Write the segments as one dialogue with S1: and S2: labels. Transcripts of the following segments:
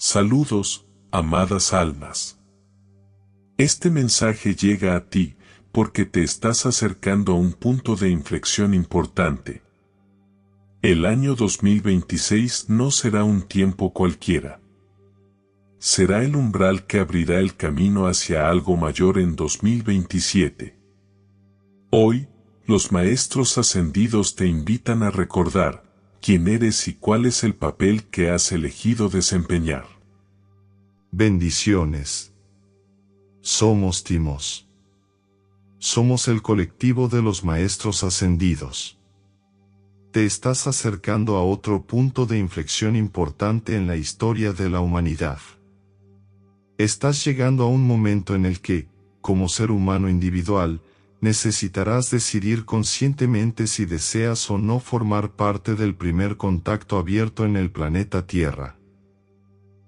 S1: Saludos, amadas almas. Este mensaje llega a ti porque te estás acercando a un punto de inflexión importante. El año 2026 no será un tiempo cualquiera. Será el umbral que abrirá el camino hacia algo mayor en 2027. Hoy, los maestros ascendidos te invitan a recordar quién eres y cuál es el papel que has elegido desempeñar.
S2: Bendiciones. Somos Timos. Somos el colectivo de los maestros ascendidos. Te estás acercando a otro punto de inflexión importante en la historia de la humanidad. Estás llegando a un momento en el que, como ser humano individual, necesitarás decidir conscientemente si deseas o no formar parte del primer contacto abierto en el planeta Tierra.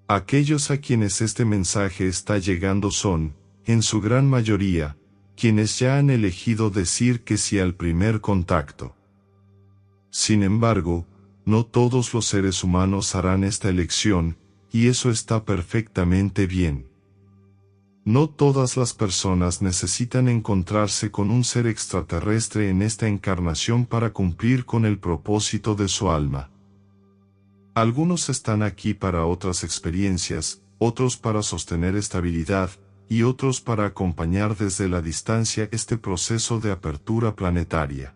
S2: Aquellos a quienes este mensaje está llegando son, en su gran mayoría, quienes ya han elegido decir que sí al primer contacto. Sin embargo, no todos los seres humanos harán esta elección, y eso está perfectamente bien. No todas las personas necesitan encontrarse con un ser extraterrestre en esta encarnación para cumplir con el propósito de su alma. Algunos están aquí para otras experiencias, otros para sostener estabilidad, y otros para acompañar desde la distancia este proceso de apertura planetaria.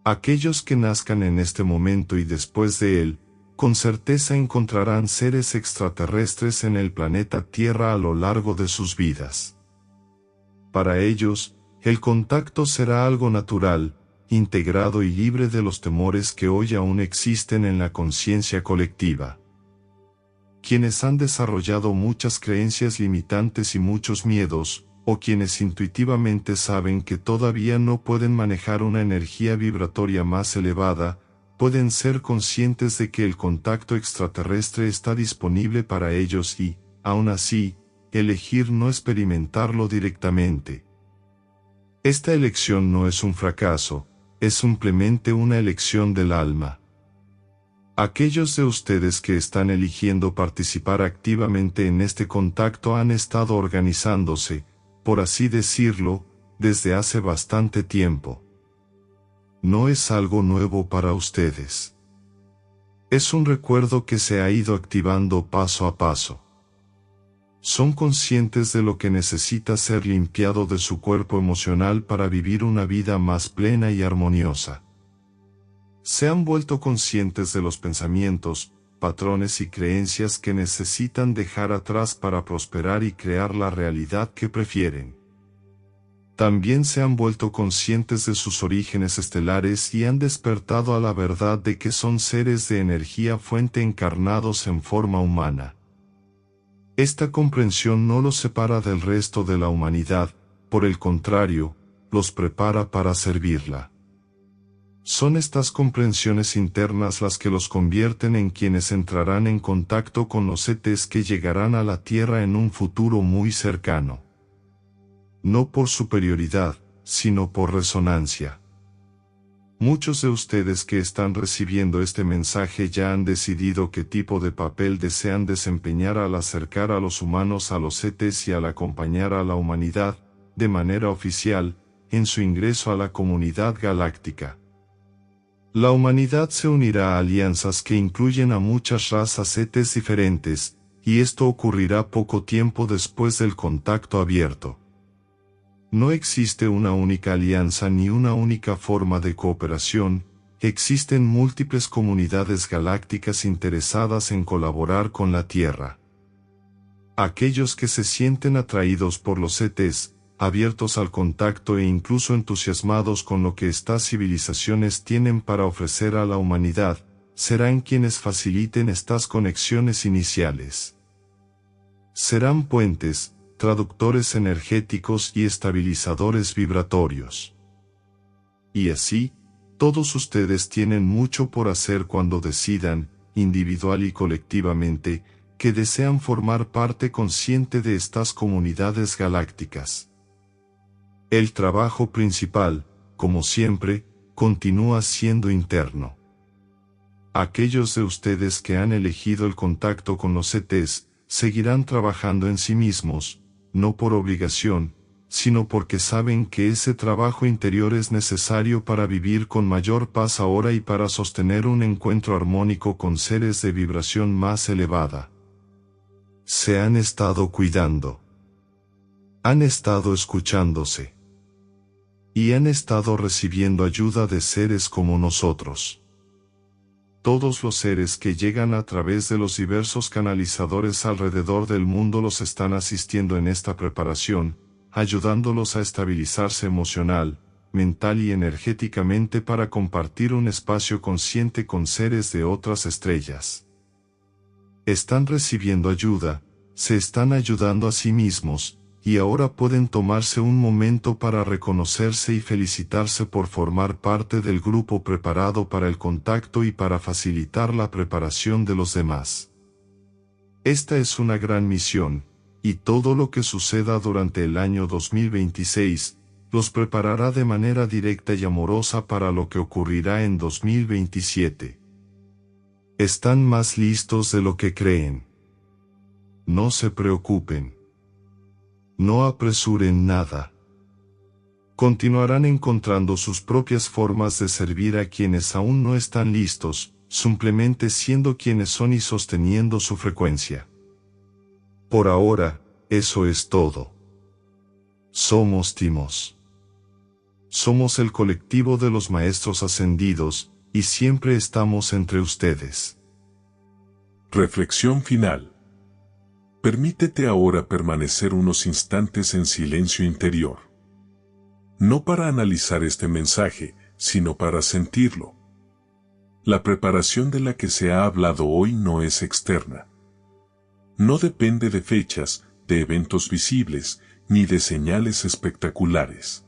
S2: Aquellos que nazcan en este momento y después de él, con certeza encontrarán seres extraterrestres en el planeta Tierra a lo largo de sus vidas. Para ellos, el contacto será algo natural, integrado y libre de los temores que hoy aún existen en la conciencia colectiva. Quienes han desarrollado muchas creencias limitantes y muchos miedos, o quienes intuitivamente saben que todavía no pueden manejar una energía vibratoria más elevada, pueden ser conscientes de que el contacto extraterrestre está disponible para ellos y, aún así, elegir no experimentarlo directamente. Esta elección no es un fracaso, es simplemente una elección del alma. Aquellos de ustedes que están eligiendo participar activamente en este contacto han estado organizándose, por así decirlo, desde hace bastante tiempo. No es algo nuevo para ustedes. Es un recuerdo que se ha ido activando paso a paso. Son conscientes de lo que necesita ser limpiado de su cuerpo emocional para vivir una vida más plena y armoniosa. Se han vuelto conscientes de los pensamientos, patrones y creencias que necesitan dejar atrás para prosperar y crear la realidad que prefieren. También se han vuelto conscientes de sus orígenes estelares y han despertado a la verdad de que son seres de energía fuente encarnados en forma humana. Esta comprensión no los separa del resto de la humanidad, por el contrario, los prepara para servirla. Son estas comprensiones internas las que los convierten en quienes entrarán en contacto con los ETs que llegarán a la Tierra en un futuro muy cercano. No por superioridad, sino por resonancia. Muchos de ustedes que están recibiendo este mensaje ya han decidido qué tipo de papel desean desempeñar al acercar a los humanos a los ETs y al acompañar a la humanidad, de manera oficial, en su ingreso a la comunidad galáctica. La humanidad se unirá a alianzas que incluyen a muchas razas ETs diferentes, y esto ocurrirá poco tiempo después del contacto abierto. No existe una única alianza ni una única forma de cooperación, existen múltiples comunidades galácticas interesadas en colaborar con la Tierra. Aquellos que se sienten atraídos por los ETs, abiertos al contacto e incluso entusiasmados con lo que estas civilizaciones tienen para ofrecer a la humanidad, serán quienes faciliten estas conexiones iniciales. Serán puentes, traductores energéticos y estabilizadores vibratorios. Y así, todos ustedes tienen mucho por hacer cuando decidan, individual y colectivamente, que desean formar parte consciente de estas comunidades galácticas. El trabajo principal, como siempre, continúa siendo interno. Aquellos de ustedes que han elegido el contacto con los ETs, seguirán trabajando en sí mismos, no por obligación, sino porque saben que ese trabajo interior es necesario para vivir con mayor paz ahora y para sostener un encuentro armónico con seres de vibración más elevada. Se han estado cuidando. Han estado escuchándose. Y han estado recibiendo ayuda de seres como nosotros. Todos los seres que llegan a través de los diversos canalizadores alrededor del mundo los están asistiendo en esta preparación, ayudándolos a estabilizarse emocional, mental y energéticamente para compartir un espacio consciente con seres de otras estrellas. Están recibiendo ayuda, se están ayudando a sí mismos, y ahora pueden tomarse un momento para reconocerse y felicitarse por formar parte del grupo preparado para el contacto y para facilitar la preparación de los demás. Esta es una gran misión, y todo lo que suceda durante el año 2026, los preparará de manera directa y amorosa para lo que ocurrirá en 2027. Están más listos de lo que creen. No se preocupen. No apresuren nada. Continuarán encontrando sus propias formas de servir a quienes aún no están listos, simplemente siendo quienes son y sosteniendo su frecuencia. Por ahora, eso es todo. Somos Timos. Somos el colectivo de los maestros ascendidos, y siempre estamos entre ustedes.
S1: Reflexión final. Permítete ahora permanecer unos instantes en silencio interior. No para analizar este mensaje, sino para sentirlo. La preparación de la que se ha hablado hoy no es externa. No depende de fechas, de eventos visibles, ni de señales espectaculares.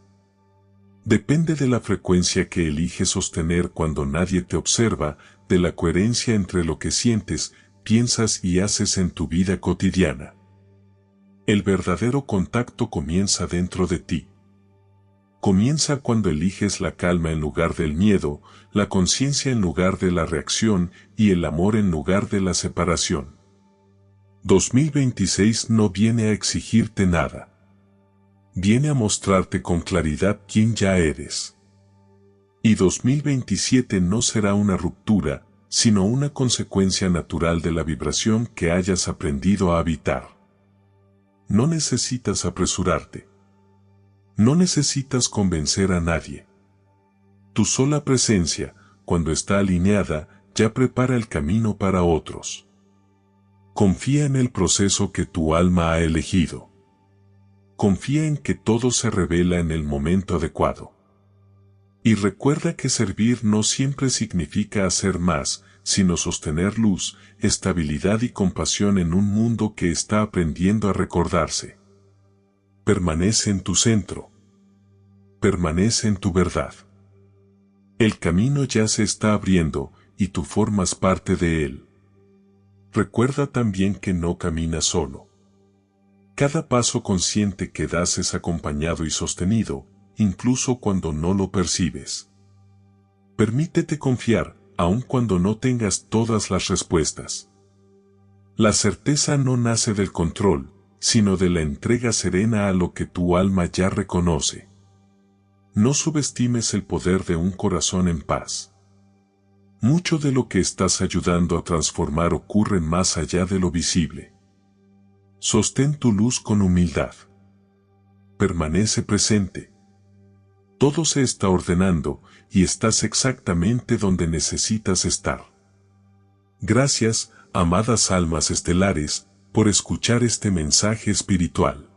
S1: Depende de la frecuencia que eliges sostener cuando nadie te observa, de la coherencia entre lo que sientes, piensas y haces en tu vida cotidiana. El verdadero contacto comienza dentro de ti. Comienza cuando eliges la calma en lugar del miedo, la conciencia en lugar de la reacción y el amor en lugar de la separación. 2026 no viene a exigirte nada. Viene a mostrarte con claridad quién ya eres. Y 2027 no será una ruptura, sino una consecuencia natural de la vibración que hayas aprendido a habitar. No necesitas apresurarte. No necesitas convencer a nadie. Tu sola presencia, cuando está alineada, ya prepara el camino para otros. Confía en el proceso que tu alma ha elegido. Confía en que todo se revela en el momento adecuado. Y recuerda que servir no siempre significa hacer más, sino sostener luz, estabilidad y compasión en un mundo que está aprendiendo a recordarse. Permanece en tu centro. Permanece en tu verdad. El camino ya se está abriendo, y tú formas parte de él. Recuerda también que no caminas solo. Cada paso consciente que das es acompañado y sostenido, incluso cuando no lo percibes. Permítete confiar, aun cuando no tengas todas las respuestas. La certeza no nace del control, sino de la entrega serena a lo que tu alma ya reconoce. No subestimes el poder de un corazón en paz. Mucho de lo que estás ayudando a transformar ocurre más allá de lo visible. Sostén tu luz con humildad. Permanece presente. Todo se está ordenando, y estás exactamente donde necesitas estar. Gracias, amadas almas estelares, por escuchar este mensaje espiritual.